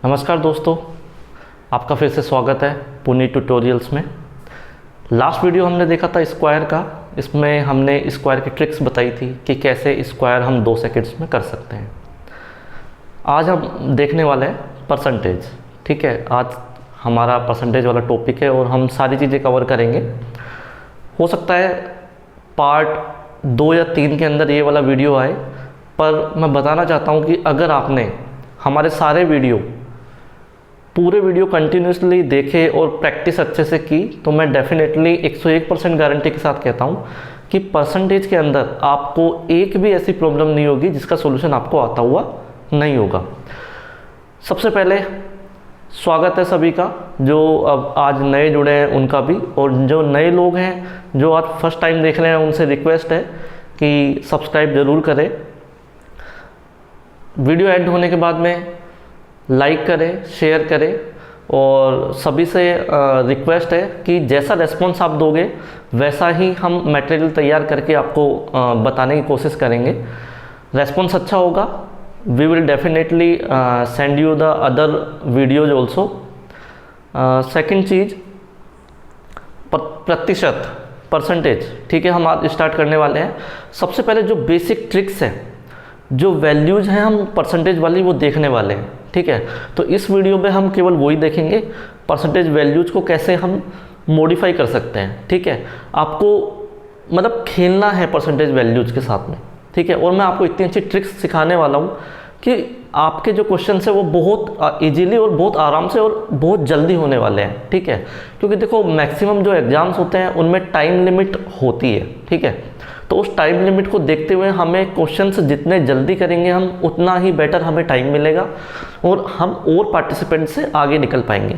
नमस्कार दोस्तों, आपका फिर से स्वागत है पुनी ट्यूटोरियल्स में। लास्ट वीडियो हमने देखा था स्क्वायर का। इसमें हमने स्क्वायर की ट्रिक्स बताई थी कि कैसे स्क्वायर हम 2 सेकंड्स में कर सकते हैं। आज हम देखने वाले हैं परसेंटेज। ठीक है, आज हमारा परसेंटेज वाला टॉपिक है और हम सारी चीज़ें कवर करेंगे। हो सकता है पार्ट 2 या 3 के अंदर ये वाला वीडियो आए, पर मैं बताना चाहता हूँ कि अगर आपने हमारे सारे पूरे वीडियो कंटिन्यूसली देखे और प्रैक्टिस अच्छे से की तो मैं डेफिनेटली 101% गारंटी के साथ कहता हूँ कि परसेंटेज के अंदर आपको एक भी ऐसी प्रॉब्लम नहीं होगी जिसका सॉल्यूशन आपको आता हुआ नहीं होगा। सबसे पहले स्वागत है सभी का, जो अब आज नए जुड़े हैं उनका भी, और जो नए लोग हैं जो आज फर्स्ट टाइम देख रहे हैं उनसे रिक्वेस्ट है कि सब्सक्राइब ज़रूर करें। वीडियो एंड होने के बाद में लाइक करें, शेयर करें, और सभी से रिक्वेस्ट है कि जैसा रेस्पॉन्स आप दोगे वैसा ही हम मटेरियल तैयार करके आपको बताने की कोशिश करेंगे। रेस्पॉन्स अच्छा होगा, we will definitely send you the other videos also. सेकेंड चीज़, प्रतिशत, परसेंटेज। ठीक है, हम आज स्टार्ट करने वाले हैं। सबसे पहले जो बेसिक ट्रिक्स हैं, जो वैल्यूज़ हैं हम परसेंटेज वाली, वो देखने वाले हैं। ठीक है, तो इस वीडियो में हम केवल वही देखेंगे, परसेंटेज वैल्यूज़ को कैसे हम मॉडिफाई कर सकते हैं। ठीक है, आपको मतलब खेलना है परसेंटेज वैल्यूज़ के साथ में। ठीक है, और मैं आपको इतनी अच्छी ट्रिक्स सिखाने वाला हूँ कि आपके जो क्वेश्चन है वो बहुत इजीली और बहुत आराम से और बहुत जल्दी होने वाले हैं। ठीक है, क्योंकि देखो मैक्सिमम जो एग्ज़ाम्स होते हैं उनमें टाइम लिमिट होती है। ठीक है, तो उस टाइम लिमिट को देखते हुए हमें क्वेश्चंस जितने जल्दी करेंगे हम उतना ही बेटर हमें टाइम मिलेगा और हम और पार्टिसिपेंट से आगे निकल पाएंगे।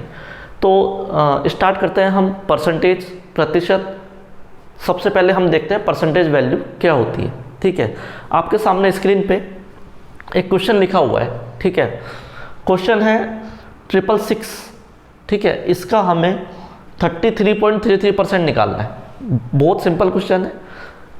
तो स्टार्ट करते हैं हम परसेंटेज, प्रतिशत। सबसे पहले हम देखते हैं परसेंटेज वैल्यू क्या होती है। ठीक है, आपके सामने स्क्रीन पे एक क्वेश्चन लिखा हुआ है। ठीक है, क्वेश्चन है 666। ठीक है, इसका हमें 33.33% निकालना है। बहुत सिंपल क्वेश्चन है।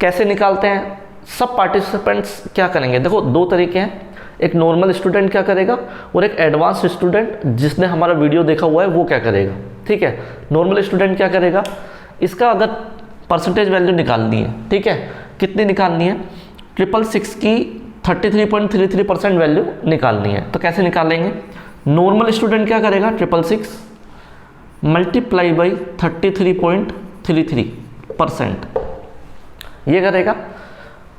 कैसे निकालते हैं? सब पार्टिसिपेंट्स क्या करेंगे? देखो 2 तरीके हैं, एक नॉर्मल स्टूडेंट क्या करेगा और एक एडवांस स्टूडेंट जिसने हमारा वीडियो देखा हुआ है वो क्या करेगा। ठीक है, नॉर्मल स्टूडेंट क्या करेगा, इसका अगर परसेंटेज वैल्यू निकालनी है, ठीक है, कितनी निकालनी है, 666 की 33.33% वैल्यू निकालनी है। तो कैसे निकालेंगे? नॉर्मल स्टूडेंट क्या करेगा, 666 मल्टीप्लाई बाई 33.33% ये करेगा,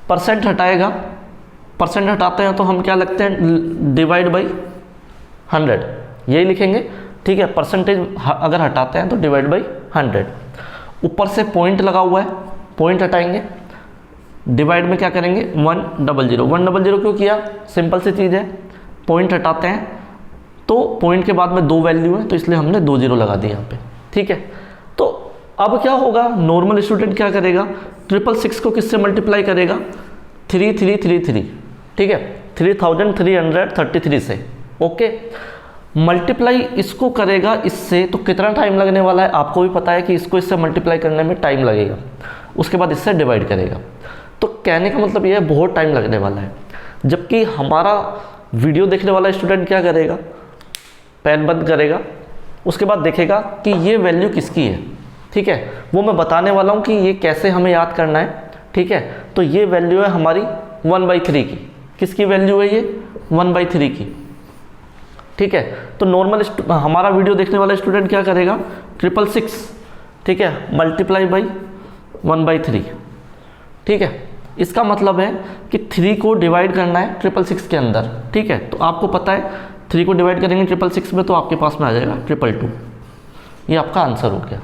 परसेंट हटाएगा। परसेंट हटाते हैं तो हम क्या लगते हैं, डिवाइड बाई 100, यही लिखेंगे। ठीक है, परसेंटेज अगर हटाते हैं तो डिवाइड बाई 100। ऊपर से पॉइंट लगा हुआ है, पॉइंट हटाएंगे, डिवाइड में क्या करेंगे, 100। 100 क्यों किया? सिंपल सी चीज़ है, पॉइंट हटाते हैं तो पॉइंट के बाद में 2 वैल्यू है तो इसलिए हमने 2 0 लगा दिए यहाँ पे। ठीक है, तो अब क्या होगा, नॉर्मल स्टूडेंट क्या करेगा, 666 को किससे मल्टीप्लाई करेगा, 3333। ठीक है, 3333 से। ओके, मल्टीप्लाई इसको करेगा इससे, तो कितना टाइम लगने वाला है आपको भी पता है कि इसको इससे मल्टीप्लाई करने में टाइम लगेगा। उसके बाद इससे डिवाइड करेगा। तो कहने का मतलब ये है बहुत टाइम लगने वाला है। जबकि हमारा वीडियो देखने वाला स्टूडेंट क्या करेगा, पेन बंद करेगा, उसके बाद देखेगा कि ये वैल्यू किसकी है। ठीक है, वो मैं बताने वाला हूँ कि ये कैसे हमें याद करना है। ठीक है, तो ये वैल्यू है हमारी 1/3 की। किसकी वैल्यू है ये, 1/3 की। ठीक है, तो नॉर्मल हमारा वीडियो देखने वाला स्टूडेंट क्या करेगा, 666, ठीक है, मल्टीप्लाई बाई 1/3। ठीक है, इसका मतलब है कि 3 को डिवाइड करना है 666 के अंदर। ठीक है, तो आपको पता है 3 को डिवाइड करेंगे 666 में तो आपके पास में आ जाएगा 222। ये आपका आंसर हो गया।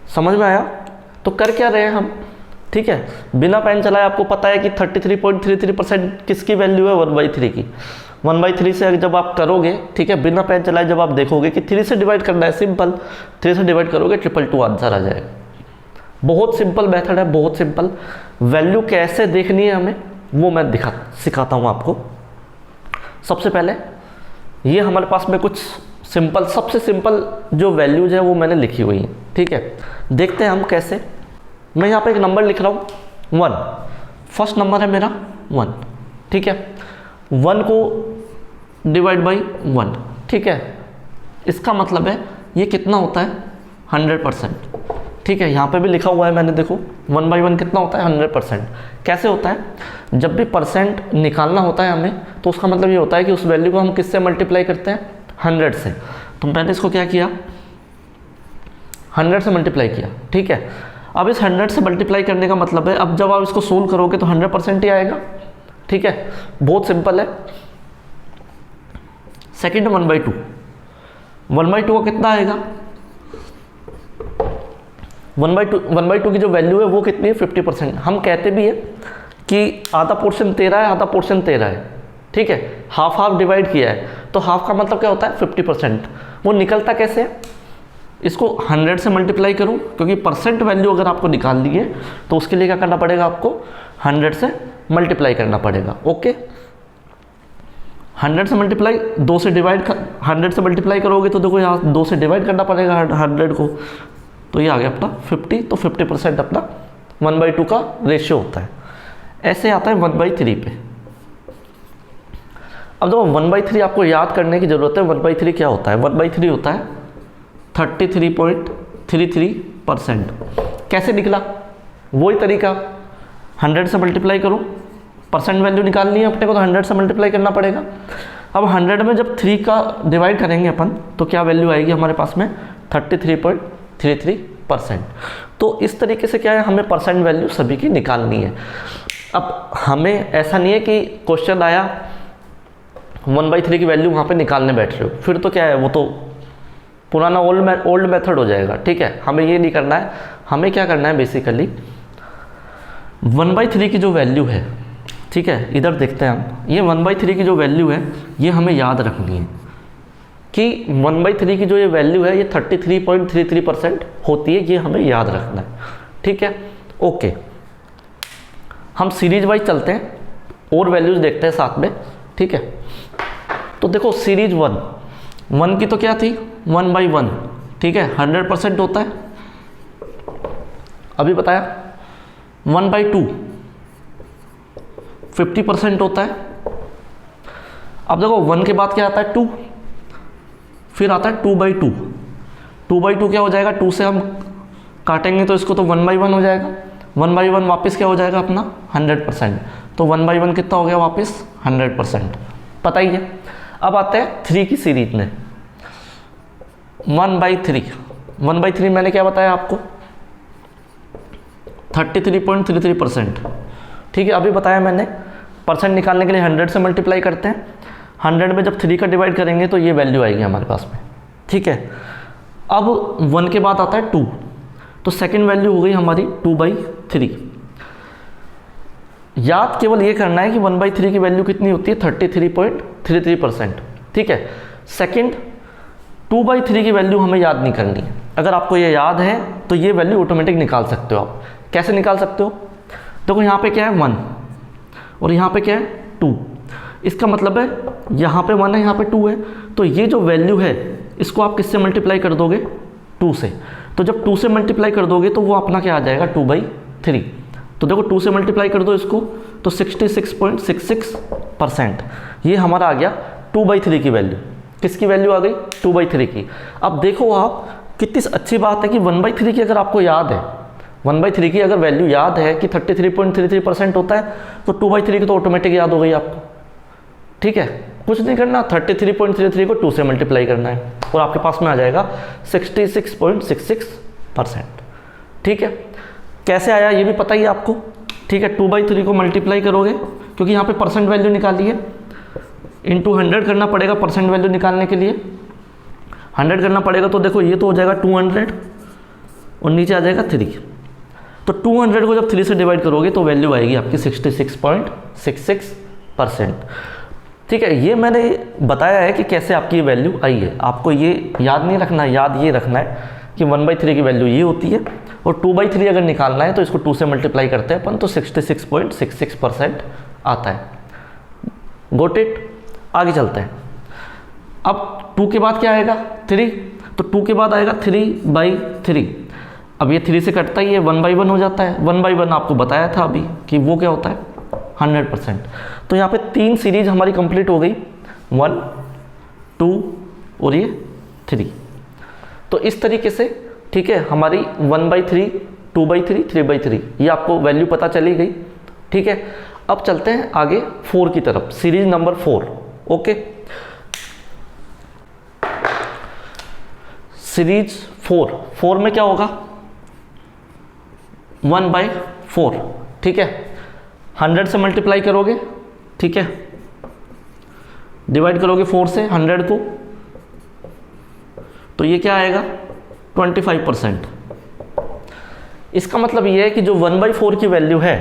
समझ में आया? तो कर क्या रहे हैं हम? ठीक है, बिना पेन चलाए आपको पता है कि 33.33% किसकी वैल्यू है, 1/3 की। 1/3 से जब आप करोगे, ठीक है, बिना पेन चलाए जब आप देखोगे कि 3 से डिवाइड करना है, सिंपल 3 से डिवाइड करोगे 222 आंसर आ जाएगा। बहुत सिंपल मेथड है, बहुत सिंपल। वैल्यू कैसे देखनी है हमें वो मैं सिखाता हूँ आपको। सबसे पहले ये हमारे पास में कुछ सिंपल, सबसे सिंपल जो वैल्यूज है वो मैंने लिखी हुई है। ठीक है, देखते हैं हम कैसे। मैं यहाँ पे एक नंबर लिख रहा हूँ 1, फर्स्ट नंबर है मेरा 1। ठीक है, 1 को डिवाइड बाई 1, ठीक है। इसका मतलब है ये कितना होता है 100%, ठीक है। यहाँ पे भी लिखा हुआ है मैंने, देखो 1/1 कितना होता है 100%। कैसे होता है, जब भी परसेंट निकालना होता है हमें तो उसका मतलब ये होता है कि उस वैल्यू को हम किससे मल्टीप्लाई करते हैं 100 से। तो मैंने इसको क्या किया 100 से मल्टीप्लाई किया, ठीक है। अब इस 100 से मल्टीप्लाई करने का मतलब है अब जब आप इसको सोल्व करोगे तो 100% ही आएगा, ठीक है। बहुत सिंपल है। सेकेंड 1/2, 1/2 का कितना आएगा 1/2 की जो वैल्यू है वो कितनी है 50%। हम कहते भी है कि आधा पोर्शन 13 है, आधा पोर्शन 13 है, ठीक है। हाफ हाफ डिवाइड किया है तो हाफ का मतलब क्या होता है 50%। वो निकलता कैसे है, इसको 100 से मल्टीप्लाई करूं, क्योंकि परसेंट वैल्यू अगर आपको निकालनी है तो उसके लिए क्या करना पड़ेगा, आपको 100 से मल्टीप्लाई करना पड़ेगा। ओके, 100 से मल्टीप्लाई 2 से डिवाइड 100 से मल्टीप्लाई करोगे तो देखो यहाँ 2 से डिवाइड करना पड़ेगा 100 को, तो ये आ गया अपना 50। तो 50% अपना 1/2 का रेशियो होता है। ऐसे आता है 1/3 पे। अब देखो 1/3 आपको याद करने की ज़रूरत है। 1/3 क्या होता है, 1/3 होता है 33.33%। कैसे निकला, वही तरीका 100 से मल्टीप्लाई करो, परसेंट वैल्यू निकालनी है अपने को तो 100 से मल्टीप्लाई करना पड़ेगा। अब 100 में जब 3 का डिवाइड करेंगे अपन तो क्या वैल्यू आएगी हमारे पास में 33.33%। तो इस तरीके से क्या है, हमें परसेंट वैल्यू सभी की निकालनी है। अब हमें ऐसा नहीं है कि क्वेश्चन आया 1/3 की वैल्यू वहाँ पे निकालने बैठ रहे हो, फिर तो क्या है वो तो पुराना ओल्ड मेथड हो जाएगा, ठीक है। हमें ये नहीं करना है। हमें क्या करना है बेसिकली 1/3 की जो वैल्यू है, ठीक है, इधर देखते हैं हम, ये 1/3 की जो वैल्यू है ये हमें याद रखनी है कि 1/3 की जो ये वैल्यू है ये 33.33% होती है, ये हमें याद रखना है, ठीक है। ओके, हम सीरीज वाइज चलते हैं और वैल्यूज देखते हैं साथ में, ठीक है। तो देखो सीरीज 1 की तो क्या थी 1/1, ठीक है, 100% होता है, अभी बताया। 1/2 50% होता है। अब देखो 1 के बाद क्या आता है 2, फिर आता है 2/2। 2/2 क्या हो जाएगा, 2 से हम काटेंगे तो इसको तो 1/1 हो जाएगा। 1/1 वापस क्या हो जाएगा अपना 100%। तो 1/1 कितना हो गया वापस 100%, पता ही है। अब आते हैं 3 की सीरीज में 1/3 मैंने क्या बताया आपको 33.33%, ठीक है। अभी बताया मैंने परसेंट निकालने के लिए 100 से मल्टीप्लाई करते हैं। 100 में जब 3 का डिवाइड करेंगे तो ये वैल्यू आएगी हमारे पास में, ठीक है। अब 1 के बाद आता है 2, तो सेकंड वैल्यू हो गई हमारी 2/3। याद केवल ये करना है कि 1/3 की वैल्यू कितनी होती है 33.33%, ठीक है। सेकंड 2/3 की वैल्यू हमें याद नहीं करनी है। अगर आपको ये याद है तो ये वैल्यू ऑटोमेटिक निकाल सकते हो आप। कैसे निकाल सकते हो, देखो यहाँ पे क्या है 1 और यहाँ पे क्या है 2। इसका मतलब है यहाँ पे 1 है, यहाँ पे 2 है, तो ये जो वैल्यू है इसको आप किससे मल्टीप्लाई कर दोगे 2 से। तो जब 2 से मल्टीप्लाई कर दोगे तो वो अपना क्या आ जाएगा 2/3। तो देखो 2 से मल्टीप्लाई कर दो इसको तो 66.66%, ये हमारा आ गया 2/3 की वैल्यू। किसकी वैल्यू आ गई 2/3 की। अब देखो आप कितनी अच्छी बात है कि 1/3 की अगर आपको याद है, 1/3 की अगर वैल्यू याद है कि 33.33% होता है तो 2/3 की तो ऑटोमेटिक याद हो गई आपको, ठीक है। कुछ नहीं करना, 33.33 को 2 से मल्टीप्लाई करना है और आपके पास में आ जाएगा 66.66%, ठीक है। कैसे आया ये भी पता ही है आपको, ठीक है। 2/3 को मल्टीप्लाई करोगे क्योंकि यहाँ पे परसेंट वैल्यू निकाली है, इंटू 100 करना पड़ेगा परसेंट वैल्यू निकालने के लिए। 100 करना पड़ेगा तो देखो ये तो हो जाएगा 200 और नीचे आ जाएगा 3। तो 200 को जब 3 से डिवाइड करोगे तो वैल्यू आएगी आपकी 66.66%, ठीक है। ये मैंने बताया है कि कैसे आपकी वैल्यू आई है। आपको ये याद नहीं रखना है, याद ये रखना है कि 1/3 की वैल्यू ये होती है और 2/3 अगर निकालना है तो इसको 2 से मल्टीप्लाई करते हैं अपन तो 66.66% आता है। Got it. आगे चलते हैं। अब 2 के बाद क्या आएगा 3, तो 2 के बाद आएगा 3/3। अब ये 3 से कटता ही है 1/1 हो जाता है। 1/1 आपको बताया था अभी कि वो क्या होता है 100%। तो यहाँ पे 3 सीरीज हमारी कंप्लीट हो गई। 1 2 और ये 3। तो इस तरीके से ठीक है हमारी 1/3 2/3 3/3 ये आपको वैल्यू पता चली गई। ठीक है, अब चलते हैं आगे 4 की तरफ, सीरीज नंबर 4। ओके, सीरीज 4 में क्या होगा 1/4। ठीक है, 100 से मल्टीप्लाई करोगे, ठीक है, डिवाइड करोगे 4 से 100 को, तो ये क्या आएगा 25%। इसका मतलब ये है कि जो 1/4 की वैल्यू है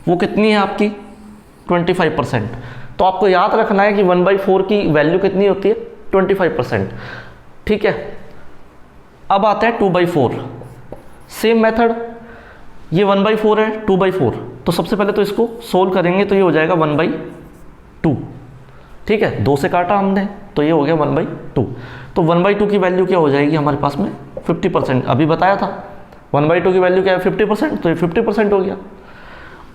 वो कितनी है आपकी 25%। तो आपको याद रखना है कि 1/4 की वैल्यू कितनी होती है 25%। ठीक है, अब आता है 2/4। सेम मेथड, ये 1/4 है 2/4, तो सबसे पहले तो इसको सोल्व करेंगे तो ये हो जाएगा 1/2। ठीक है, 2 से काटा हमने तो ये हो गया 1/2। तो 1/2 की वैल्यू क्या हो जाएगी हमारे पास में 50%। अभी बताया था 1/2 की वैल्यू क्या है 50%, तो ये 50% हो गया।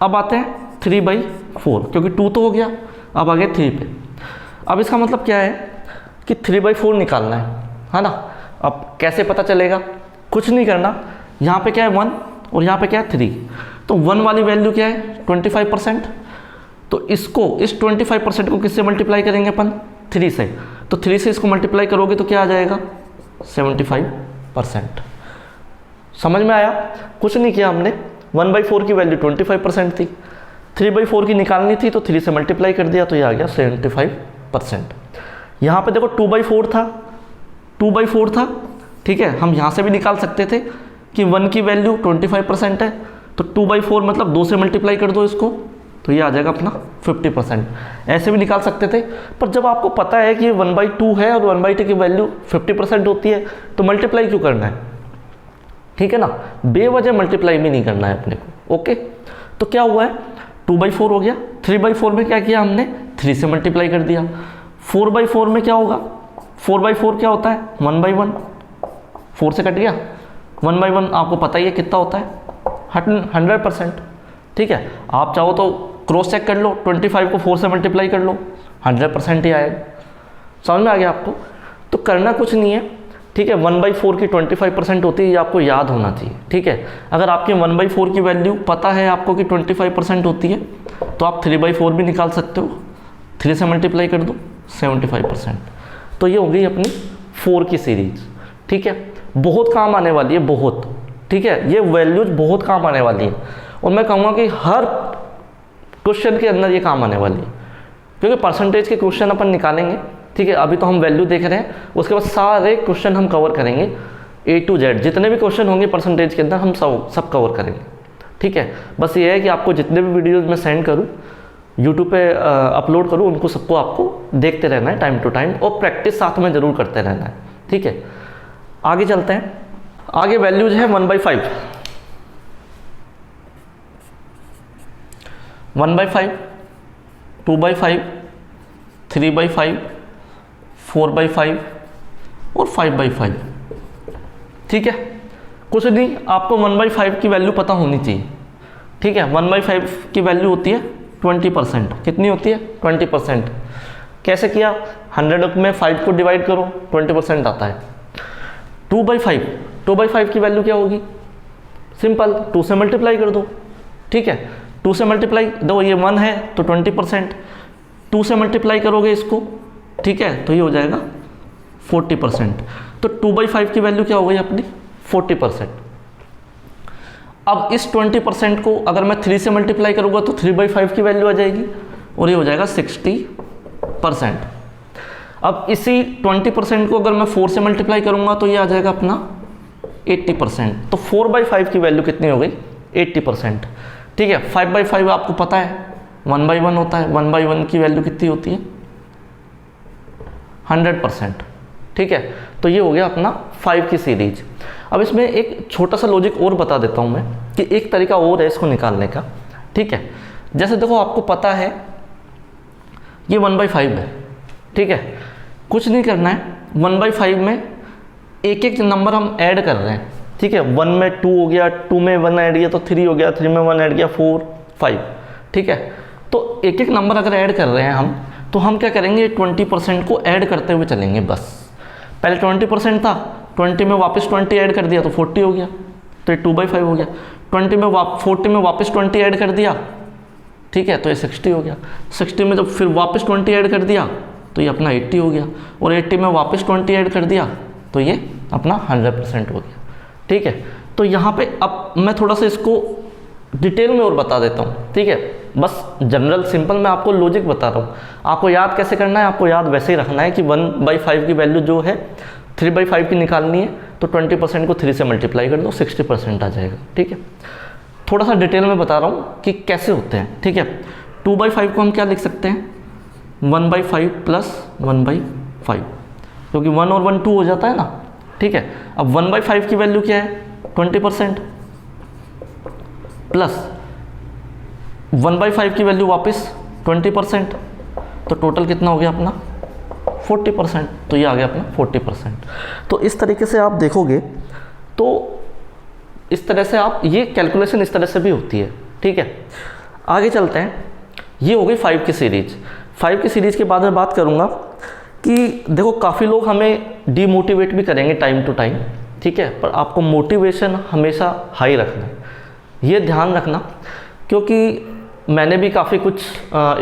अब आते हैं 3/4, क्योंकि 2 तो हो गया, अब आ गए 3 पे। अब इसका मतलब क्या है कि 3/4 निकालना है ना। अब कैसे पता चलेगा, कुछ नहीं करना, यहाँ पे क्या है 1 और यहाँ पे क्या है 3। तो 1 वाली वैल्यू क्या है 25%, तो इसको इस 25% को किससे मल्टीप्लाई करेंगे अपन 3 से। तो 3 से इसको मल्टीप्लाई करोगे तो क्या आ जाएगा 75%। समझ में आया, कुछ नहीं किया हमने, 1/4 की वैल्यू 25% थी, 3/4 की निकालनी थी तो 3 से मल्टीप्लाई कर दिया तो ये आ गया 75%। यहाँ पे देखो 2/4 था, 2/4 था। ठीक है, हम यहाँ से भी निकाल सकते थे कि 1 की वैल्यू 25% है, तो 2/4 मतलब 2 से मल्टीप्लाई कर दो इसको तो ये आ जाएगा अपना 50%। ऐसे भी निकाल सकते थे, पर जब आपको पता है कि 1/2 है और 1/2 की वैल्यू 50% होती है तो मल्टीप्लाई क्यों करना है। ठीक है ना, बेवजह मल्टीप्लाई भी नहीं करना है अपने को। ओके, तो क्या हुआ है 2/4 हो गया। 3/4 में क्या किया हमने 3 से मल्टीप्लाई कर दिया। 4/4 में क्या होगा 4/4 क्या होता है 1/1, 4 से कट गया 1/1 आपको पता ही है कितना होता है 100%। ठीक है, आप चाहो तो क्रॉस चेक कर लो, 25 को 4 से मल्टीप्लाई कर लो 100% ही आएगा। समझ में आ गया आपको। तो करना कुछ नहीं है। ठीक है, 1/4 की 25% होती है, ये आपको याद होना चाहिए। ठीक है, अगर आपके 1/4 की वैल्यू पता है आपको कि 25% होती है तो आप 3/4 भी निकाल सकते हो, 3 से मल्टीप्लाई कर दो 75%। तो ये हो गई अपनी 4 की सीरीज। ठीक है, बहुत काम आने वाली है, बहुत। ठीक है, ये वैल्यूज बहुत काम आने वाली है और मैं कहूँगा कि हर क्वेश्चन के अंदर ये काम आने वाली है, क्योंकि परसेंटेज के क्वेश्चन अपन निकालेंगे। ठीक है, अभी तो हम वैल्यू देख रहे हैं, उसके बाद सारे क्वेश्चन हम कवर करेंगे A to Z, जितने भी क्वेश्चन होंगे परसेंटेज के अंदर हम सब कवर करेंगे। ठीक है, बस ये है कि आपको जितने भी वीडियोज़ मैं सेंड करूँ यूट्यूब पे अपलोड करूँ उनको सबको आपको देखते रहना है टाइम टू टाइम, और प्रैक्टिस साथ में ज़रूर करते रहना है। ठीक है, आगे चलते हैं। आगे वैल्यूज है 1/5, 1/5, 2/5, 3/5, 4/5 और 5/5। ठीक है, कुछ नहीं, आपको 1/5 की वैल्यू पता होनी चाहिए। ठीक है, 1/5 की वैल्यू होती है 20%। कितनी होती है 20%। कैसे किया, 100 में 5 को डिवाइड करो 20% आता है। 2/5 की वैल्यू क्या होगी, सिंपल 2 से मल्टीप्लाई कर दो। ठीक है, 2 से मल्टीप्लाई दो, ये 1 है तो 20%, 2 से मल्टीप्लाई करोगे इसको, ठीक है, तो ये हो जाएगा 40%। तो 2/5 की वैल्यू क्या हो गई अपनी 40%। अब इस 20% को अगर मैं 3 से मल्टीप्लाई करूँगा तो 3/5 की वैल्यू आ जाएगी और ये हो जाएगा 60%। अब इसी 20% को अगर मैं 4 से मल्टीप्लाई करूँगा तो ये आ जाएगा अपना 80%। तो 4/5 की वैल्यू कितनी हो गई 80%। ठीक है, 5/5 आपको पता है 1/1 होता है, 1/1 की वैल्यू कितनी होती है 100%। ठीक है, तो ये हो गया अपना 5 की सीरीज। अब इसमें एक छोटा सा लॉजिक और बता देता हूँ मैं कि एक तरीका और है इसको निकालने का। ठीक है, जैसे देखो आपको पता है ये 1/5 है। ठीक है, कुछ नहीं करना है, 1/5 में एक एक नंबर हम ऐड कर रहे हैं। ठीक है, 1 में 2 हो गया, 2 में 1 ऐड किया तो 3 हो गया, 3 में 1 ऐड किया 4 5। ठीक है, तो एक एक नंबर अगर ऐड कर रहे हैं हम तो हम क्या करेंगे, 20% को ऐड करते हुए चलेंगे बस। पहले 20% था, 20 में वापस 20 ऐड कर दिया तो 40 हो गया, तो ये 2/5 हो गया। 40 में वापस 20 ऐड कर दिया, ठीक है, तो ये 60 हो गया। 60 में जब फिर वापस 20 ऐड कर दिया तो ये अपना 80 हो गया, और 80 में वापस 20 ऐड कर दिया तो ये अपना 100% हो गया, ठीक है। तो यहाँ पे अब मैं थोड़ा सा इसको डिटेल में और बता देता हूँ, ठीक है। बस जनरल सिंपल मैं आपको लॉजिक बता रहा हूँ। आपको याद कैसे करना है, आपको याद वैसे ही रखना है कि 1/5 की वैल्यू जो है 3/5 की निकालनी है, तो 20% को 3 से मल्टीप्लाई कर दो, 60% आ जाएगा, ठीक है। थोड़ा सा डिटेल में बता रहा हूँ कि कैसे होते हैं, ठीक है। 2/5 को हम क्या लिख सकते हैं, 1/5 प्लस 1/5, क्योंकि 1 और 1 2 हो जाता है ना, ठीक है। अब 1/5 की वैल्यू क्या है, 20%, प्लस 1/5 की वैल्यू वापस 20%, तो टोटल कितना हो गया अपना 40%, तो ये आ गया अपना 40%। तो इस तरीके से आप देखोगे तो इस तरह से आप ये कैलकुलेशन इस तरह से भी होती है, ठीक है। आगे चलते हैं, ये हो गई 5 की सीरीज। 5 की सीरीज के बाद मैं बात करूँगा कि देखो काफ़ी लोग हमें डीमोटिवेट भी करेंगे टाइम टू टाइम, ठीक है, पर आपको मोटिवेशन हमेशा हाई रखना है, ये ध्यान रखना, क्योंकि मैंने भी काफ़ी कुछ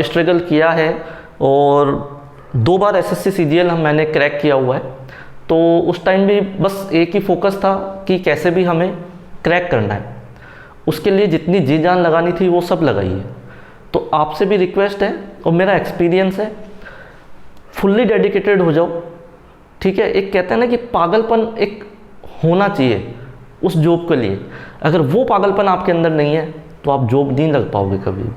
स्ट्रगल किया है और 2 बार SSC CGL मैंने क्रैक किया हुआ है। तो उस टाइम भी बस एक ही फोकस था कि कैसे भी हमें क्रैक करना है, उसके लिए जितनी जी जान लगानी थी वो सब लगाई है। तो आपसे भी रिक्वेस्ट है और मेरा एक्सपीरियंस है, फुल्ली डेडिकेटेड हो जाओ, ठीक है। एक कहते हैं ना कि पागलपन एक होना चाहिए उस जॉब के लिए, अगर वो पागलपन आपके अंदर नहीं है तो आप जॉब नहीं लग पाओगे कभी भी।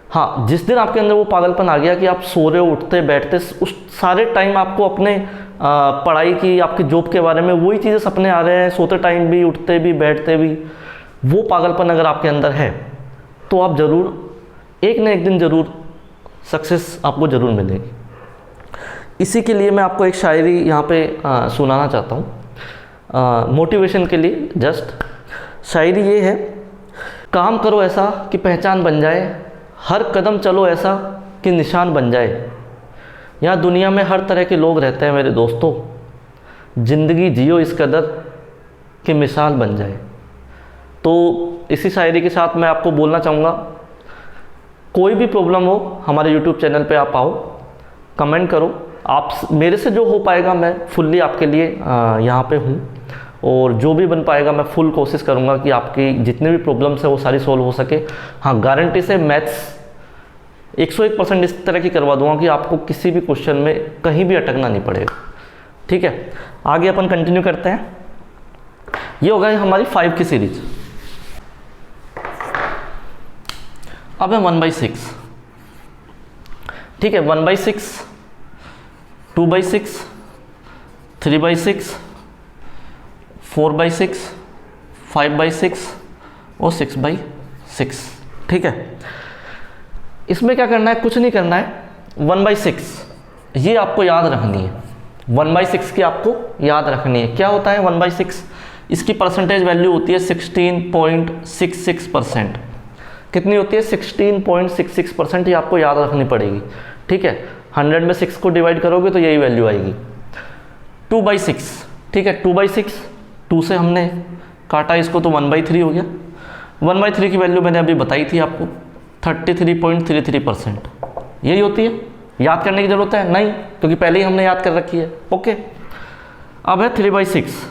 हाँ, जिस दिन आपके अंदर वो पागलपन आ गया कि आप सो रहे हो, उठते बैठते, उस सारे टाइम आपको अपने पढ़ाई की, आपकी जॉब के बारे में वही चीज़ें सपने आ रहे हैं, सोते टाइम भी, उठते भी, बैठते भी, वो पागलपन अगर आपके अंदर है तो आप ज़रूर एक न एक दिन ज़रूर सक्सेस आपको ज़रूर मिलेगी। इसी के लिए मैं आपको एक शायरी यहाँ पे सुनाना चाहता हूँ मोटिवेशन के लिए। जस्ट शायरी ये है, काम करो ऐसा कि पहचान बन जाए, हर कदम चलो ऐसा कि निशान बन जाए, यहाँ दुनिया में हर तरह के लोग रहते हैं मेरे दोस्तों, ज़िंदगी जियो इस कदर कि मिसाल बन जाए। तो इसी शायरी के साथ मैं आपको बोलना चाहूँगा, कोई भी प्रॉब्लम हो हमारे YouTube चैनल पे आप आओ, कमेंट करो, आप मेरे से जो हो पाएगा मैं फुल्ली आपके लिए यहाँ पे हूँ, और जो भी बन पाएगा मैं फुल कोशिश करूँगा कि आपकी जितनी भी प्रॉब्लम्स है वो सारी सॉल्व हो सके। हाँ, गारंटी से मैथ्स 101% इस तरह की करवा दूंगा कि आपको किसी भी क्वेश्चन में कहीं भी अटकना नहीं पड़ेगा, ठीक है। आगे अपन कंटिन्यू करते हैं। ये हो गई हमारी 5 की सीरीज। अब है 1/6, ठीक है। 1/6, 2/6, 3/6, 4/6, 5/6 और 6/6, ठीक है। इसमें क्या करना है, कुछ नहीं करना है। 1/6 ये आपको याद रखनी है, 1/6 की आपको याद रखनी है। क्या होता है 1/6, इसकी परसेंटेज वैल्यू होती है 16.66%। कितनी होती है, 16.66%, ये आपको याद रखनी पड़ेगी, ठीक है। 100 में 6 को डिवाइड करोगे तो यही वैल्यू आएगी। 2/6, ठीक है, 2/6, 2 से हमने काटा इसको तो 1/3 हो गया। 1/3 की वैल्यू मैंने अभी बताई थी आपको, 33.33%। यही होती है, याद करने की ज़रूरत है नहीं, क्योंकि पहले ही हमने याद कर रखी है, ओके। अब है 3/6,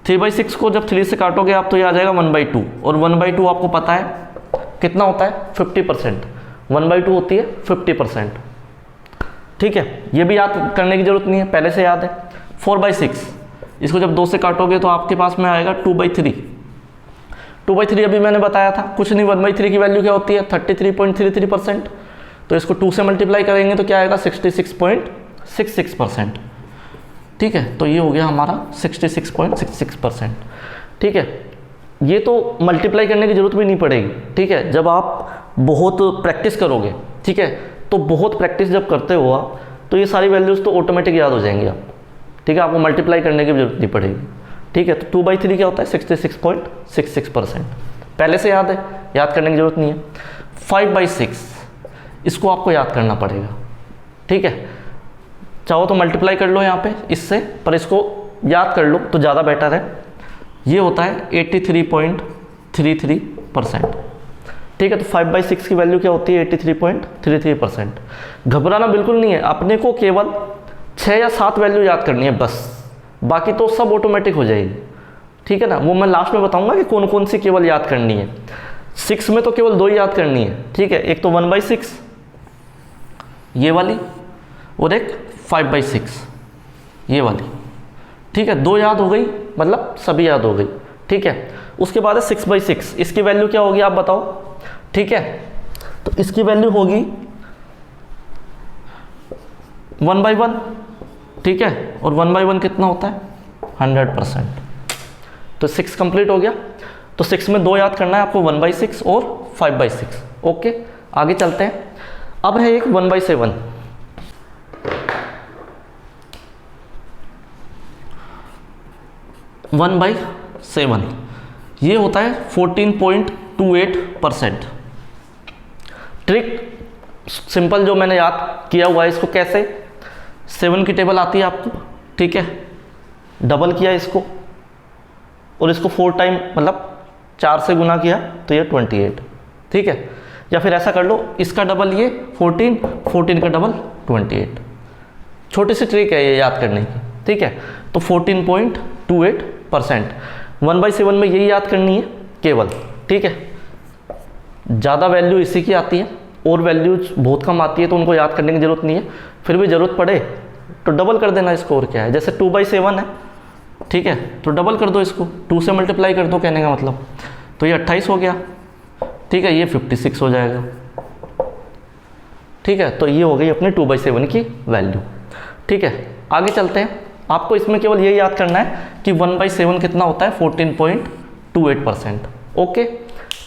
3/6 को जब 3 से काटोगे आप तो ये आ जाएगा 1/2, और 1/2 आपको पता है कितना होता है, 50%। 1/2 होती है 50%, ठीक है। ये भी याद करने की ज़रूरत नहीं है, पहले से याद है। 4/6, इसको जब 2 से काटोगे तो आपके पास में आएगा 2/3। 2/3 अभी मैंने बताया था, कुछ नहीं, 1/3 की वैल्यू क्या होती है, 33.33%। तो इसको 2 से मल्टीप्लाई करेंगे तो क्या आएगा, 66.66%, ठीक है। तो ये हो गया हमारा 66.66%, ठीक है। ये तो मल्टीप्लाई करने की ज़रूरत भी नहीं पड़ेगी, ठीक है। जब आप बहुत प्रैक्टिस करोगे, ठीक है, तो बहुत प्रैक्टिस जब करते हो आप तो ये सारी वैल्यूज़ तो ऑटोमेटिक याद हो जाएंगी आप, ठीक है। आपको मल्टीप्लाई करने की जरूरत नहीं पड़ेगी, ठीक है। तो 2/3 क्या होता है, 66.66%, पहले से याद है, याद करने की ज़रूरत नहीं है। 5/6 इसको आपको याद करना पड़ेगा, ठीक है, चाहो तो मल्टीप्लाई कर लो यहाँ पे इससे, पर इसको याद कर लो तो ज़्यादा बेटर है। ये होता है 83.33%। ठीक है, तो 5/6 की वैल्यू क्या होती है? 83.33%। घबराना बिल्कुल नहीं है, अपने को केवल 6 या 7 वैल्यू याद करनी है बस, बाकी तो सब ऑटोमेटिक हो जाएगी। ठीक है ना, वो मैं लास्ट में बताऊंगा कि कौन कौन सी केवल याद करनी है। 6 में तो केवल 2 ही याद करनी है। ठीक है, एक तो 1/6 ये वाली, और एक 5/6 ये वाली। ठीक है, 2 याद हो गई, मतलब सभी याद हो गई। ठीक है, उसके बाद है 6/6, इसकी वैल्यू क्या होगी आप बताओ? ठीक है, तो इसकी वैल्यू होगी 1/1। ठीक है, और 1/1 कितना होता है? 100%। तो 6 कंप्लीट हो गया। तो 6 में 2 याद करना है आपको, 1/6 और 5/6। ओके, आगे चलते हैं। अब है एक 1/7। 1/7 ये होता है 14.28%। ट्रिक सिंपल जो मैंने याद किया हुआ है इसको कैसे, 7 की टेबल आती है आपको। ठीक है, डबल किया इसको और इसको 4 टाइम मतलब 4 से गुना किया तो ये 28। ठीक है, या फिर ऐसा कर लो, इसका डबल ये 14 का डबल 28। छोटी सी ट्रिक है ये याद करने की। ठीक है, तो 14.28%। 1/7 में यही याद करनी है केवल। ठीक है, ज़्यादा वैल्यू इसी की आती है और वैल्यूज बहुत कम आती है तो उनको याद करने की ज़रूरत नहीं है। फिर भी ज़रूरत पड़े तो डबल कर देना इसको, और क्या है। जैसे 2/7 है, ठीक है, तो डबल कर दो इसको, 2 से मल्टीप्लाई कर दो, कहने का मतलब। तो ये 28 हो गया। ठीक है, ये 56 हो जाएगा। ठीक है, तो ये हो गई अपनी 2/7 की वैल्यू। ठीक है, आगे चलते हैं। आपको इसमें केवल ये याद करना है कि 1/7 कितना होता है? 14.28%। ओके,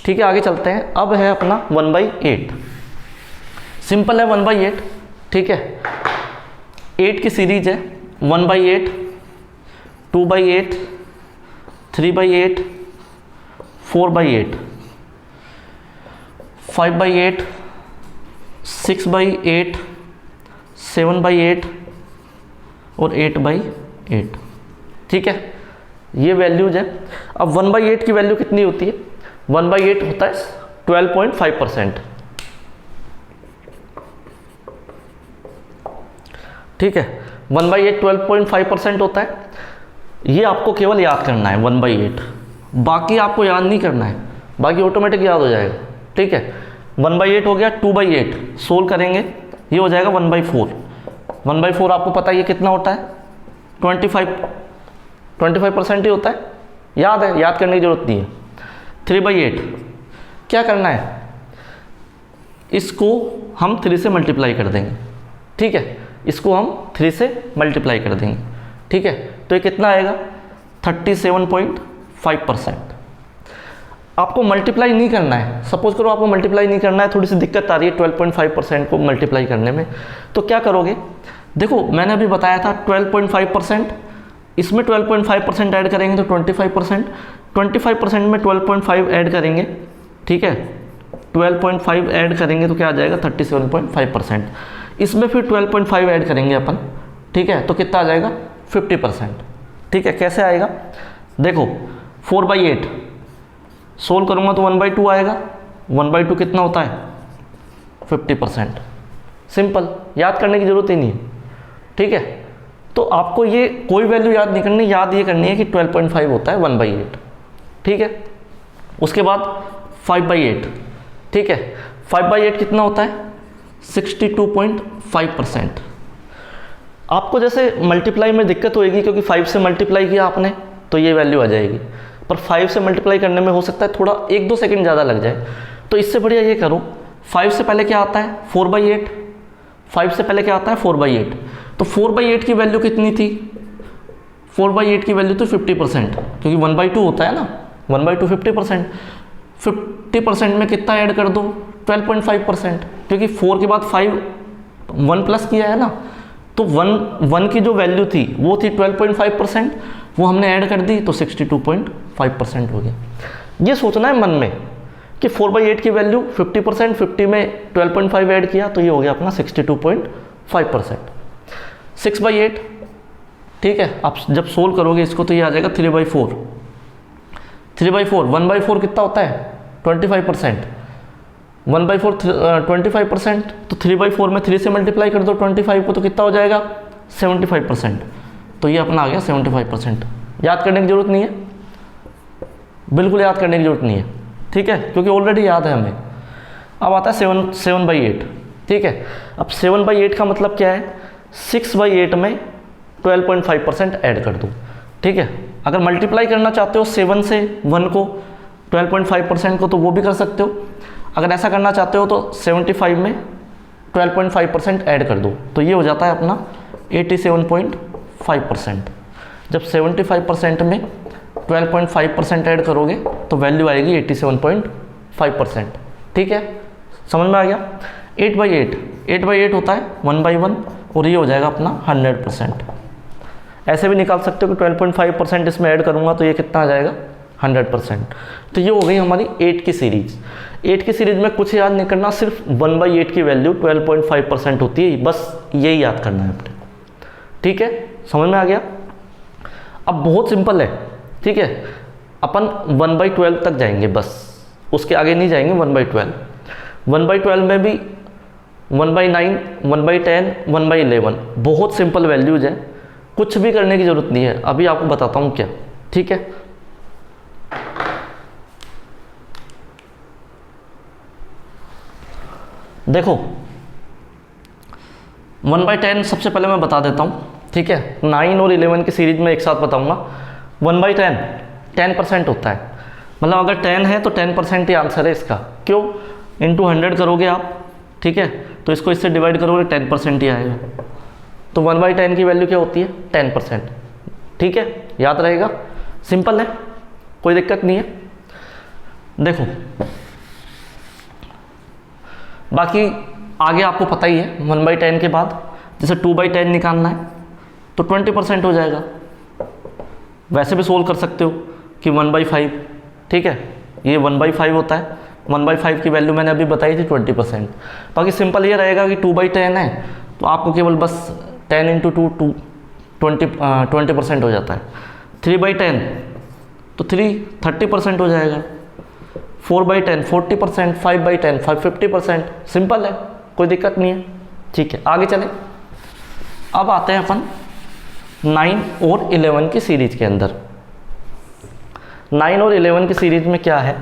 ठीक है, आगे चलते हैं। अब है अपना 1/8। सिंपल है 1/8। ठीक है, 8 की सीरीज है, 1/8, 2/8, 3/8, 4/8, 5/8, 6/8, 7/8 और 8/8। ठीक है, ये वैल्यूज है। अब 1/8 की वैल्यू कितनी होती है? 1/8 होता है 12.5%। ठीक है, 1/8 12.5% होता है। ये आपको केवल याद करना है 1/8, बाकी आपको याद नहीं करना है, बाकी ऑटोमेटिक याद हो जाएगा। ठीक है, 1/8 हो गया। 2/8 सोल्व करेंगे, ये हो जाएगा 1/4। 1/4 आपको पता है ये कितना होता है? 25% ही होता है, याद है, याद करने की जरूरत नहीं है। 3/8 क्या करना है? इसको हम 3 से मल्टीप्लाई कर देंगे। ठीक है, इसको हम 3 से मल्टीप्लाई कर देंगे। ठीक है, तो ये कितना आएगा? 37.5%। आपको मल्टीप्लाई नहीं करना है। सपोज करो आपको मल्टीप्लाई नहीं करना है, थोड़ी सी दिक्कत आ रही है 12.5% को मल्टीप्लाई करने में, तो क्या करोगे? देखो, मैंने अभी बताया था 12.5%, इसमें 12.5% ऐड करेंगे तो 25%, 25% में 12.5 ऐड करेंगे। ठीक है, 12.5 ऐड करेंगे तो क्या आ जाएगा? 37.5%। इसमें फिर 12.5 ऐड करेंगे अपन। ठीक है, तो कितना आ जाएगा? 50%। ठीक है, कैसे आएगा? देखो, 4/8 सोल्व करूँगा तो 1/2 आएगा। 1/2 कितना होता है? 50%। सिंपल, याद करने की ज़रूरत ही नहीं है। ठीक है, तो आपको ये कोई वैल्यू याद नहीं करनी, याद ये करनी है कि 12.5 होता है 1/8। ठीक है, उसके बाद 5/8। ठीक है, 5/8 कितना होता है? 62.5%। आपको जैसे मल्टीप्लाई में दिक्कत होएगी क्योंकि 5 से मल्टीप्लाई किया आपने तो ये वैल्यू आ जाएगी, पर 5 से मल्टीप्लाई करने में हो सकता है थोड़ा 1-2 सेकंड ज़्यादा लग जाए। तो इससे बढ़िया ये करो, 5 से पहले क्या आता है? 4/8। 5 से पहले क्या आता है? 4/8। तो 4/8 की वैल्यू कितनी थी? 4/8 की वैल्यू तो 50%, क्योंकि 1/2 होता है ना, 1/2 50%। 50% में कितना ऐड कर दो? 12.5%, क्योंकि 4 के बाद 5 1 प्लस किया है ना, तो 1 की जो वैल्यू थी वो थी 12.5%, वो हमने ऐड कर दी तो 62.5% हो गया। ये सोचना है मन में कि 4/8 की वैल्यू 50%, 50 में 12.5 ऐड किया तो ये हो गया अपना 5%। 6/8, ठीक है, आप जब सोल्व करोगे इसको तो ये आ जाएगा 3/4। 3/4, 1/4 कितना होता है 25%। 1/4 25%, तो 3/4 में 3 से मल्टीप्लाई कर दो 25 को, तो कितना हो जाएगा 75%। तो ये अपना आ गया 75%। याद करने की जरूरत नहीं है, बिल्कुल याद करने की जरूरत नहीं है, ठीक है, क्योंकि ऑलरेडी याद है हमें। अब आता है 7/8, ठीक है। अब 7/8 का मतलब क्या है, 6/8 में 12.5% ऐड कर दो, ठीक है। अगर मल्टीप्लाई करना चाहते हो 7 से 1 को 12.5% को, तो वो भी कर सकते हो। अगर ऐसा करना चाहते हो तो 75 में 12.5% ऐड कर दो, तो ये हो जाता है अपना 87.5%। जब 75% में 12.5% ऐड करोगे तो वैल्यू आएगी 87.5%, ठीक है, समझ में आ गया। 8/8 होता है 1/1, और ये हो जाएगा अपना 100%। ऐसे भी निकाल सकते हो कि 12.5% इसमें ऐड करूँगा तो ये कितना आ जाएगा 100%। तो ये हो गई हमारी 8 की सीरीज़। 8 की सीरीज़ में कुछ याद नहीं करना, सिर्फ 1/8 की वैल्यू 12.5% होती है, बस यही याद करना है आपने, ठीक है, समझ में आ गया। अब बहुत सिंपल है, ठीक है, अपन 1/12 तक जाएंगे, बस उसके आगे नहीं जाएंगे। 1/12, 1/12 में भी 1/9, 1/10, 1/11 बहुत सिंपल वैल्यूज है, कुछ भी करने की जरूरत नहीं है। अभी आपको बताता हूँ क्या, ठीक है। देखो 1/10 सबसे पहले मैं बता देता हूँ, ठीक है। 9 और 11 की सीरीज में एक साथ बताऊंगा। 1/10 10% होता है, मतलब अगर 10 है तो 10% ही आंसर है इसका। क्यों, इंटू 100 करोगे आप, ठीक है, तो इसको इससे डिवाइड करोगे 10% ही आएगा। तो 1/10 की वैल्यू क्या होती है 10%, ठीक है, याद रहेगा, सिंपल है, कोई दिक्कत नहीं है। देखो बाकी आगे आपको पता ही है, 1/10 के बाद जैसे 2/10 निकालना है तो 20% हो जाएगा। वैसे भी सोल्व कर सकते हो कि 1/5, ठीक है, ये 1/5 होता है। 1/5 की वैल्यू मैंने अभी बताई थी 20%। बाकी सिंपल ये रहेगा कि 2/10 है तो आपको केवल बस 10 × 2 20% हो जाता है। 3/10 तो 30% हो जाएगा। 4/10 40%, 5/10 50%, सिंपल है, कोई दिक्कत नहीं है, ठीक है। आगे चलें, अब आते हैं अपन 9 और 11 की सीरीज के अंदर। 9 और 11 की सीरीज में क्या है,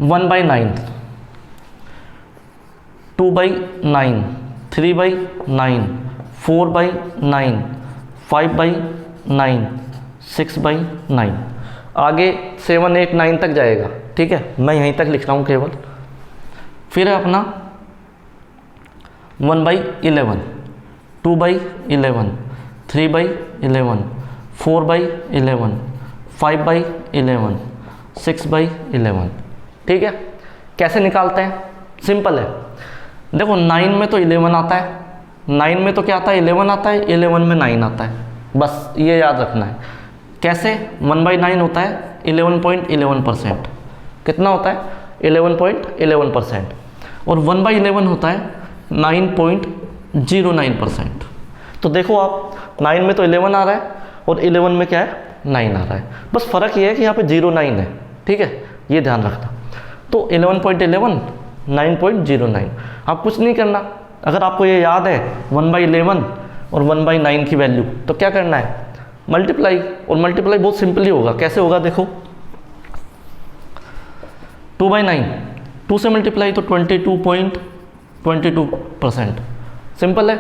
1/9, 2/9, 3/9, 4/9, 5/9, 6/9, आगे 7 8 9 तक जाएगा, ठीक है, मैं यहीं तक लिख रहा हूँ केवल। फिर है अपना 1/11, 2/11, 3/11, 4/11, 5/11, 6/11, ठीक है। कैसे निकालते हैं, सिंपल है। देखो 9 में तो 11 आता है, 9 में तो क्या आता है 11 आता है, 11 में 9 आता है, बस ये याद रखना है। कैसे, 1/9 होता है 11.11%, कितना होता है 11.11%, और 1/11 होता है 9.09%। तो देखो आप 9 में तो 11 आ रहा है और 11 में क्या है 9 आ रहा है, बस फ़र्क ये है कि यहाँ पे 09 है, ठीक है, ये ध्यान रखना। तो 11.11 9.09, आप कुछ नहीं करना। अगर आपको ये याद है 1/11 और 1/9 की वैल्यू, तो क्या करना है मल्टीप्लाई, और मल्टीप्लाई बहुत सिंपली होगा। कैसे होगा देखो, 2/9, 2 से मल्टीप्लाई तो 22.22%, सिंपल है।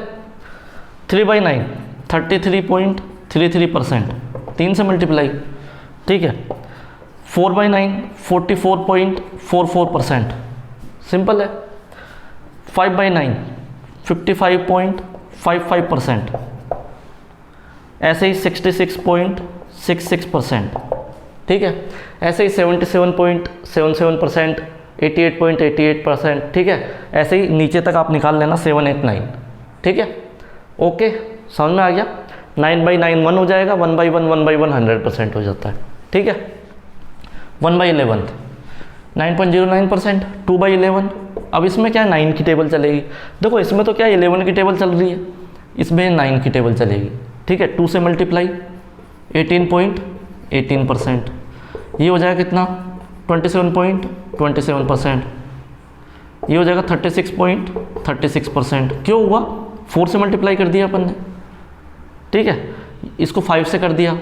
3/9 33.33%, 3 से मल्टीप्लाई, ठीक है। 4/9 44.44%, सिंपल है। 5/9 55.55%, ऐसे ही 66.66%, ठीक है। ऐसे ही 77.77%, 88.88%, ठीक है। ऐसे ही नीचे तक आप निकाल लेना 7 8 9, ठीक है। ओके, समझ में आ गया। 9/9 1 हो जाएगा, 1/1 1/1 100% हो जाता है, ठीक है। 1/11, 9.09%, 2/11। अब इसमें क्या है, 9 की टेबल चलेगी। देखो इसमें तो क्या है 11 की टेबल चल रही है, इसमें 9 की टेबल चलेगी। ठीक है, 2 से मल्टीप्लाई 18.18%, ये हो जाएगा कितना 27.27%, ये हो जाएगा 36.36%। क्यों हुआ, 4 से मल्टीप्लाई कर दिया अपन ने। ठीक है, इसको 5 से कर दिया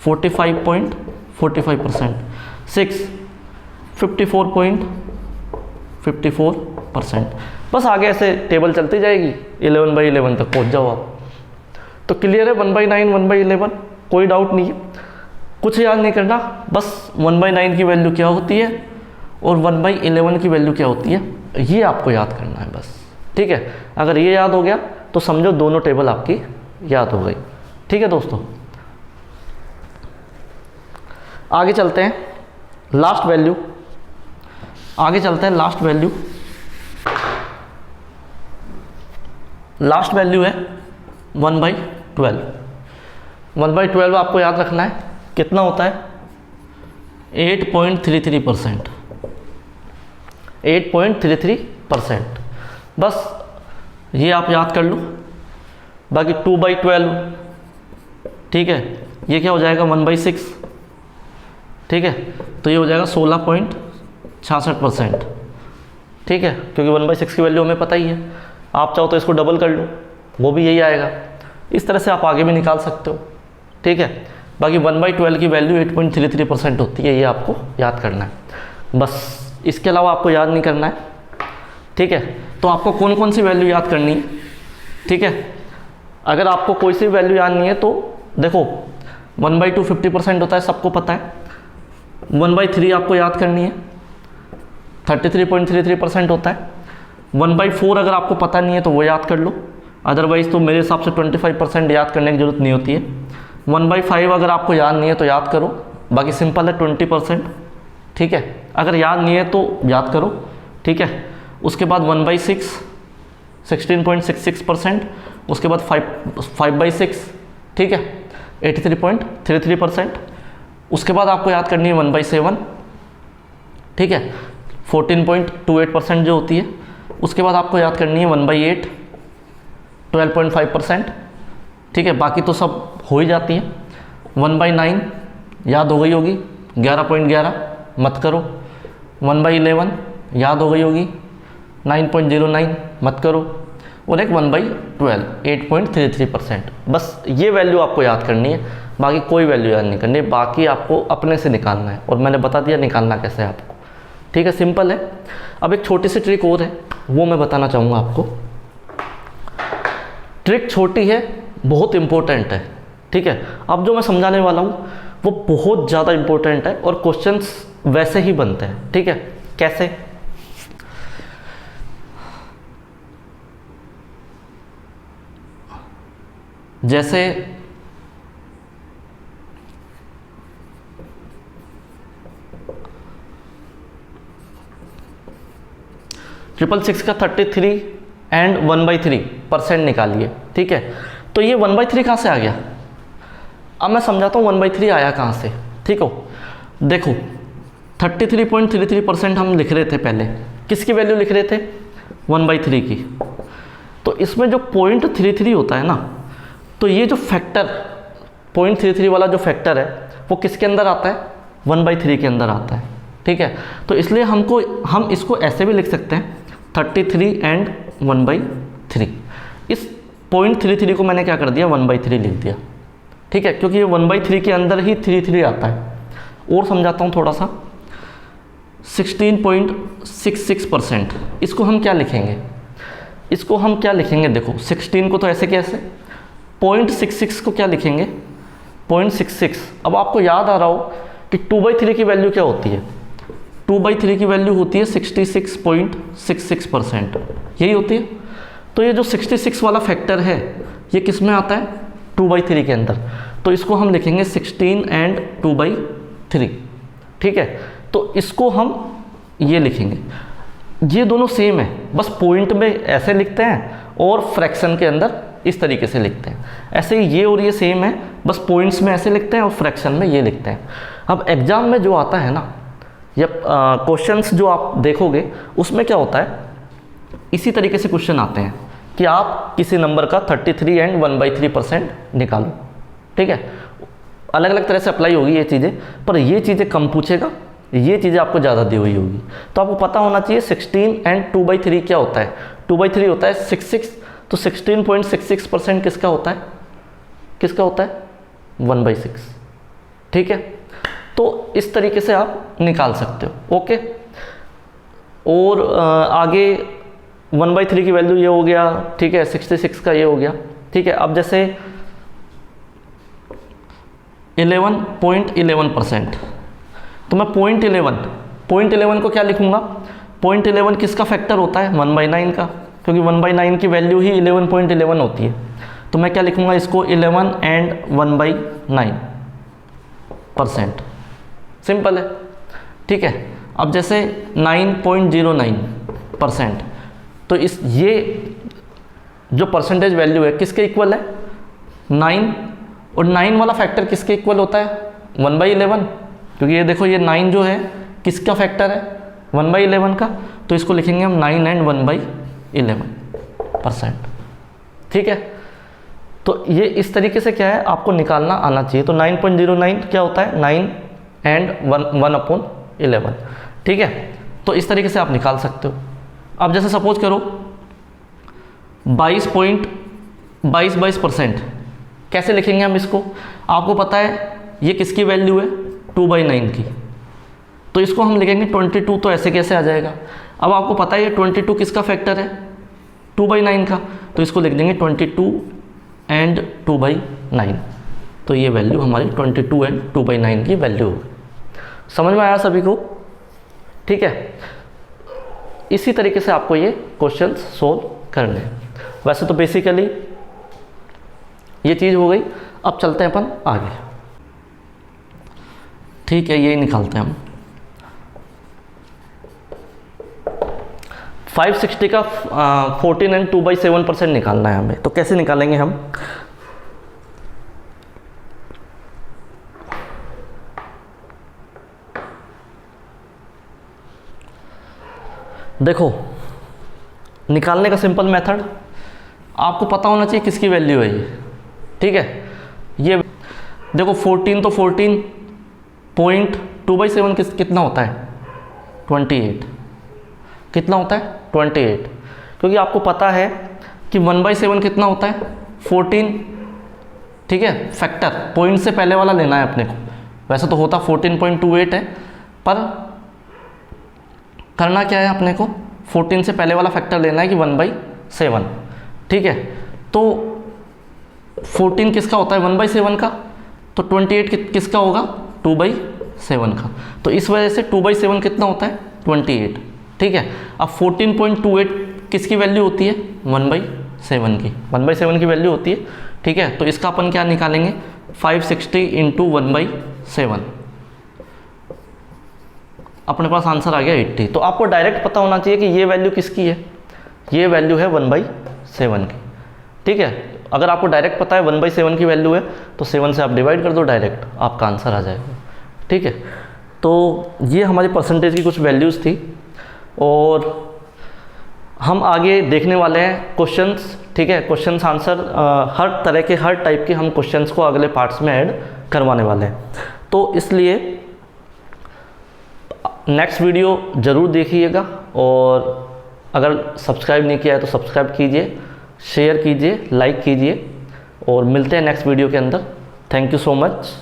45.45%, 6 54.54%। बस आगे ऐसे टेबल चलती जाएगी, 11/11 तक पहुंच जाओ आप। तो क्लियर है 1/9 1/11, कोई डाउट नहीं है, कुछ याद नहीं करना, बस 1/9 की वैल्यू क्या होती है और 1/11 की वैल्यू क्या होती है, ये आपको याद करना है बस। ठीक है, अगर ये याद हो गया तो समझो दोनों टेबल आपकी याद हो गई। ठीक है दोस्तों, आगे चलते हैं, लास्ट वैल्यू, आगे चलते हैं लास्ट वैल्यू। लास्ट वैल्यू है 1/12। 1/12 आपको याद रखना है कितना होता है, 8.33%। 8.33%, बस ये आप याद कर लो। बाकी 2/12, ठीक है, ये क्या हो जाएगा 1/6। ठीक है, तो ये हो जाएगा 16.66%। ठीक है, क्योंकि 1/6 की वैल्यू हमें पता ही है, आप चाहो तो इसको डबल कर लो, वो भी यही आएगा। इस तरह से आप आगे भी निकाल सकते हो। ठीक है, बाकी 1/12 की वैल्यू 8.33% होती है, ये आपको याद करना है बस, इसके अलावा आपको याद नहीं करना है। ठीक है, तो आपको कौन कौन सी वैल्यू याद करनी है। ठीक है, अगर आपको कोई सी वैल्यू याद नहीं है तो देखो 1/2 50% होता है, सबको पता है। 1/3 आपको याद करनी है, 33.33% होता है। 1/4 अगर आपको पता नहीं है तो वो याद कर लो, अदरवाइज़ तो मेरे हिसाब से 25% याद करने की ज़रूरत नहीं होती है। 1/5 अगर आपको याद नहीं है तो याद करो, बाकी सिंपल है 20%। ठीक है, अगर याद नहीं है तो याद करो। ठीक है, उसके बाद 1/6 16.66%, उसके बाद 5/6, ठीक है 83.33%। उसके बाद आपको याद करनी है 1/7, ठीक है 14.28% जो होती है। उसके बाद आपको याद करनी है 1/8 12.5%। ठीक है, बाकी तो सब हो ही जाती है। 1/9 याद हो गई होगी, 11.11 मत करो। 1/11 याद हो गई होगी, 9.09 मत करो। और एक 1/12 8.33%। बस ये वैल्यू आपको याद करनी है, बाकी कोई वैल्यू याद नहीं करनी, बाकी आपको अपने से निकालना है। और मैंने बता दिया निकालना कैसे है आपको। ठीक है, सिंपल है। अब एक छोटी सी ट्रिक और है, वो मैं बताना चाहूँगा आपको। ट्रिक छोटी है, बहुत इंपॉर्टेंट है। ठीक है, अब जो मैं समझाने वाला हूँ वो बहुत ज़्यादा इंपॉर्टेंट है और क्वेश्चंस वैसे ही बनते हैं। ठीक है, कैसे? जैसे ट्रिपल सिक्स का 33 एंड 1/3% निकालिए। ठीक है, तो ये 1/3 कहाँ से आ गया? अब मैं समझाता हूँ 1/3 आया कहाँ से। ठीक हो, देखो 33.33% हम लिख रहे थे पहले, किसकी वैल्यू लिख रहे थे? 1/3 की। तो इसमें जो 0.33 होता है ना, तो ये जो फैक्टर 0.33 वाला जो फैक्टर है वो किसके अंदर आता है? 1/3 के अंदर आता है। ठीक है, तो इसलिए हम इसको ऐसे भी लिख सकते हैं 33 एंड 1/3। इस 0.33 को मैंने क्या कर दिया 1/3 लिख दिया। ठीक है, क्योंकि ये 1/3 के अंदर ही 33 आता है। और समझाता हूँ थोड़ा सा, 16.66%। इसको हम क्या लिखेंगे? इसको हम क्या लिखेंगे? देखो 16 को तो ऐसे कैसे, 0.66 को क्या लिखेंगे? 0.66। अब आपको याद आ रहा हो कि 2/3 की वैल्यू क्या होती है? 2/3 की वैल्यू होती है 66.66%, यही होती है। तो ये जो 66 वाला फैक्टर है ये किस में आता है? 2/3 के अंदर। तो इसको हम लिखेंगे 16 एंड 2/3। ठीक है, तो इसको हम ये लिखेंगे, ये दोनों सेम है, बस पॉइंट में ऐसे लिखते हैं और फ्रैक्शन के अंदर इस तरीके से लिखते हैं। ऐसे ही ये और ये सेम है, बस पॉइंट्स में ऐसे लिखते हैं और फ्रैक्शन में ये लिखते हैं। अब एग्जाम में जो आता है ना, या क्वेश्चंस जो आप देखोगे उसमें क्या होता है, इसी तरीके से क्वेश्चन आते हैं कि आप किसी नंबर का 33 एंड 1/3% निकालो। ठीक है, अलग अलग तरह से अप्लाई होगी ये चीज़ें, पर ये चीज़ें कम पूछेगा, ये चीज़ें आपको ज़्यादा दी हुई होगी। तो आपको पता होना चाहिए 16 एंड 2/3 क्या होता है। 2/3 होता है 66, तो 16.66% किसका होता है, किसका होता है 1/6। ठीक है, तो इस तरीके से आप निकाल सकते हो। ओके, और आगे 1/3 की वैल्यू ये हो गया। ठीक है, 66 का ये हो गया। ठीक है, अब जैसे 11.11%, तो मैं 0.11 को क्या लिखूंगा, 0.11 किसका फैक्टर होता है 1/9 का, क्योंकि 1/9 की वैल्यू ही 11.11 होती है। तो मैं क्या लिखूंगा इसको 11 एंड 1/9%। सिंपल है। ठीक है, अब जैसे 9.09%, तो इस ये जो परसेंटेज वैल्यू है किसके इक्वल है 9, और 9 वाला फैक्टर किसके इक्वल होता है 1/11, क्योंकि ये देखो ये 9 जो है किसका फैक्टर है 1/11 का, तो इसको लिखेंगे हम 9 एंड 1/11%। ठीक है, तो ये इस तरीके से क्या है आपको निकालना आना चाहिए। तो 9.09 क्या होता है 9 एंड 1/11। ठीक है, तो इस तरीके से आप निकाल सकते हो। अब जैसे सपोज करो 22% कैसे लिखेंगे हम इसको, आपको पता है ये किसकी वैल्यू है 2/9 की, तो इसको हम लिखेंगे 22, तो ऐसे कैसे आ जाएगा। अब आपको पता है ये 22 किसका फैक्टर है 2/9 का, तो इसको लिख देंगे 22 एंड 2/9, तो ये वैल्यू हमारी 22 एंड 2/9 की वैल्यू होगी। समझ में आया सभी को। ठीक है, इसी तरीके से आपको ये क्वेश्चन सोल्व करने हैं। वैसे तो बेसिकली ये चीज़ हो गई। अब चलते हैं अपन आगे। ठीक है, यही निकालते हैं हम। 560 का 14 एंड 2/7% निकालना है हमें, तो कैसे निकालेंगे हम। देखो निकालने का सिंपल मेथड आपको पता होना चाहिए किसकी वैल्यू है ये। ठीक है, ये देखो 14, तो 14.2/7 कितना होता है 28, कितना होता है 28, क्योंकि आपको पता है कि 1/7 कितना होता है 14। ठीक है, फैक्टर पॉइंट से पहले वाला लेना है अपने को, वैसे तो होता 14.28 है, पर करना क्या है अपने को 14 से पहले वाला फैक्टर लेना है कि 1/7। ठीक है, तो 14 किसका होता है 1/7 का, तो 28 किसका होगा 2/7 का, तो इस वजह से 2/7 कितना होता है 28। ठीक है, अब 14.28 किसकी वैल्यू होती है 1/7 की, 1/7 की वैल्यू होती है। ठीक है, तो इसका अपन क्या निकालेंगे 560 इंटू 1/7, अपने पास आंसर आ गया 80। तो आपको डायरेक्ट पता होना चाहिए कि ये वैल्यू किसकी है, ये वैल्यू है 1/7 की। ठीक है, अगर आपको डायरेक्ट पता है 1/7 की वैल्यू है तो 7 से आप डिवाइड कर दो, डायरेक्ट आपका आंसर आ जाएगा। ठीक है, तो ये हमारी परसेंटेज की कुछ वैल्यूज़ थी, और हम आगे देखने वाले हैं क्वेश्चंस। ठीक है, क्वेश्चंस आंसर हर तरह के हर टाइप के हम क्वेश्चंस को अगले पार्ट्स में ऐड करवाने वाले हैं। तो इसलिए नेक्स्ट वीडियो ज़रूर देखिएगा, और अगर सब्सक्राइब नहीं किया है तो सब्सक्राइब कीजिए, शेयर कीजिए, लाइक कीजिए, और मिलते हैं नेक्स्ट वीडियो के अंदर। Thank you so much.